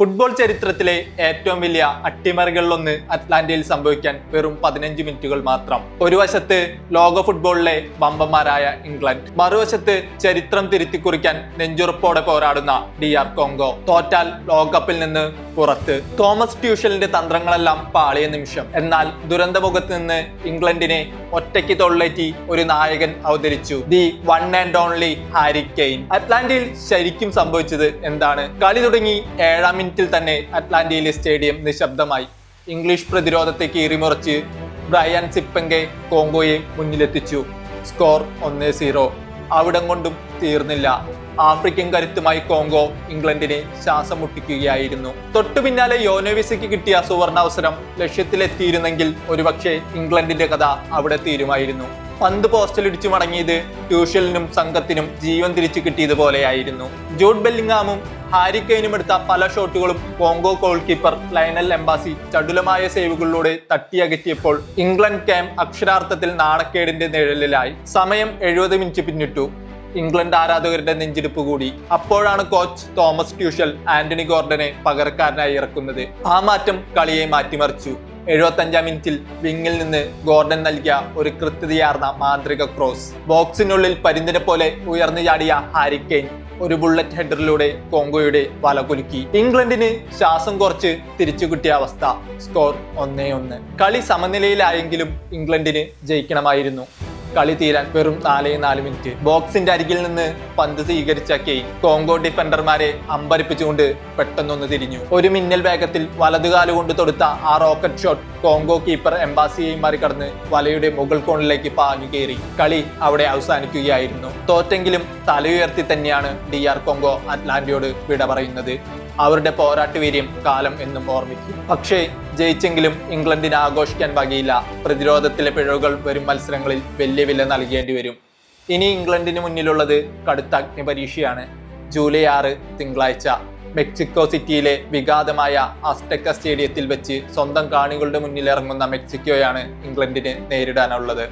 Football ചരിത്രത്തിലെ ഏറ്റവും വലിയ അട്ടിമറികളിലൊന്ന് അറ്റ്ലാന്റയിൽ സംഭവിക്കാൻ വെറും 15 മിനിറ്റുകൾ മാത്രം. ഒരു വശത്ത് ലോക ഫുട്ബോളിലെ വമ്പന്മാരായ ഇംഗ്ലണ്ട്, മറുവശത്ത് ചരിത്രം തിരുത്തിക്കുറിക്കാൻ നെഞ്ചുറപ്പോടെ പോരാടുന്ന DR കോങ്കോ. തോറ്റാൽ ലോകകപ്പിൽ നിന്ന് പുറത്ത്. തോമസ് ട്യൂഷലിന്റെ തന്ത്രങ്ങളെല്ലാം പാളിയ നിമിഷം. എന്നാൽ ദുരന്തമുഖത്ത് നിന്ന് ഇംഗ്ലണ്ടിനെ ഒറ്റയ്ക്ക് തൊള്ളേറ്റി ഒരു നായകൻ അവതരിച്ചു. The one and only Harry Kane. അറ്റ്ലാന്റയിൽ ശരിക്കും സംഭവിച്ചത് എന്താണ്? കളി തുടങ്ങി 7-ാം മിനിറ്റിൽ തന്നെ അറ്റ്ലാന്റയിലെ സ്റ്റേഡിയം നിശബ്ദമായി. ഇംഗ്ലീഷ് പ്രതിരോധത്തെ കീറിമുറച്ച് ബ്രയാൻ സിപ്പങ്കെ കോങ്കോയെ മുന്നിലെത്തിച്ചു. സ്കോർ 1-0. അവിടം കൊണ്ടും തീർന്നില്ല. ആഫ്രിക്കൻ കരുത്തുമായി കോങ്കോ ഇംഗ്ലണ്ടിനെ ശ്വാസം മുട്ടിക്കുകയായിരുന്നു. തൊട്ടു പിന്നാലെ യോനോവിസയ്ക്ക് കിട്ടിയ സുവർണാവസരം ലക്ഷ്യത്തിലെത്തിയിരുന്നെങ്കിൽ ഒരുപക്ഷെ ഇംഗ്ലണ്ടിന്റെ കഥ അവിടെ തീരുമായിരുന്നു. പന്ത് പോസ്റ്റിലിടിച്ചു മടങ്ങിയത് ട്യൂഷലിനും സംഘത്തിനും ജീവൻ തിരിച്ചു കിട്ടിയതുപോലെയായിരുന്നു. ജൂഡ് ബെല്ലിംഗാമും ഹാരി കെയ്നും എടുത്ത പല ഷോട്ടുകളും Congo goal keeper Lionel Mpasi ചടുലമായ സേവുകളിലൂടെ തട്ടിയകറ്റിയപ്പോൾ ഇംഗ്ലണ്ട് ക്യാമ്പ് അക്ഷരാർത്ഥത്തിൽ നാണക്കേടിന്റെ നിഴലിലായി. സമയം 70 മിനിറ്റ് പിന്നിട്ടു. ഇംഗ്ലണ്ട് ആരാധകരുടെ നെഞ്ചിടിപ്പ് കൂടി. അപ്പോഴാണ് കോച്ച് തോമസ് ട്യൂഷൽ ആന്റണി ഗോർഡനെ പകരക്കാരനായി ഇറക്കുന്നത്. ആ മാറ്റം കളിയെ മാറ്റിമറിച്ചു. 75-ാം മിനിറ്റിൽ വിങ്ങിൽ നിന്ന് ഗോർഡൻ നൽകിയ ഒരു കൃത്യതയാർന്ന മാന്ത്രിക ക്രോസ് ബോക്സിനുള്ളിൽ പരിന്തിനെ പോലെ ഉയർന്നു ചാടിയ ഹാരി കെയ്ൻ ഒരു ബുള്ളറ്റ് ഹെഡറിലൂടെ കോങ്കോയുടെ വല കുലുക്കി. ഇംഗ്ലണ്ടിന് ശ്വാസം കുറച്ച് തിരിച്ചു കിട്ടിയ അവസ്ഥ. സ്കോർ 1-1. കളി സമനിലയിലായെങ്കിലും ഇംഗ്ലണ്ടിന് ജയിക്കണമായിരുന്നു. കളി തീരാൻ വെറും 4 മിനിറ്റ്. ബോക്സിന്റെ അരികിൽ നിന്ന് പന്ത് സ്വീകരിച്ച കെയ്ൻ കോങ്കോ ഡിഫൻഡർമാരെ അമ്പരിപ്പിച്ചുകൊണ്ട് പെട്ടെന്നൊന്ന് തിരിഞ്ഞു. ഒരു മിന്നൽ വേഗത്തിൽ വലതുകാലുകൊണ്ട് തൊടുത്ത ആ റോക്കറ്റ് ഷോട്ട് കോങ്കോ കീപ്പർ എംബാസിയെ മറികടന്ന് വലയുടെ മുകൾ കോണിലേക്ക് പാഞ്ഞു കയറി. കളി അവിടെ അവസാനിക്കുകയായിരുന്നു. തോറ്റെങ്കിലും തലയുയർത്തി തന്നെയാണ് DR കോങ്കോ അറ്റ്ലാന്റയോട് വിട പറയുന്നത്. അവരുടെ പോരാട്ടവീര്യം കാലം എന്നും ഓർമ്മിക്കും. പക്ഷേ ജയിച്ചെങ്കിലും ഇംഗ്ലണ്ടിന് ആഘോഷിക്കാൻ വകയില്ല. പ്രതിരോധത്തിലെ പിഴവുകൾ വരും മത്സരങ്ങളിൽ വലിയ വില നൽകേണ്ടി വരും. ഇനി ഇംഗ്ലണ്ടിന് മുന്നിലുള്ളത് കടുത്ത അഗ്നിപരീക്ഷയാണ്. ജൂലൈ 6 തിങ്കളാഴ്ച മെക്സിക്കോ സിറ്റിയിലെ വിഖ്യാതമായ അസ്ടെക്ക സ്റ്റേഡിയത്തിൽ വെച്ച് സ്വന്തം കാണികളുടെ മുന്നിൽ ഇറങ്ങുന്ന മെക്സിക്കോയാണ് ഇംഗ്ലണ്ടിന് നേരിടാനുള്ളത്.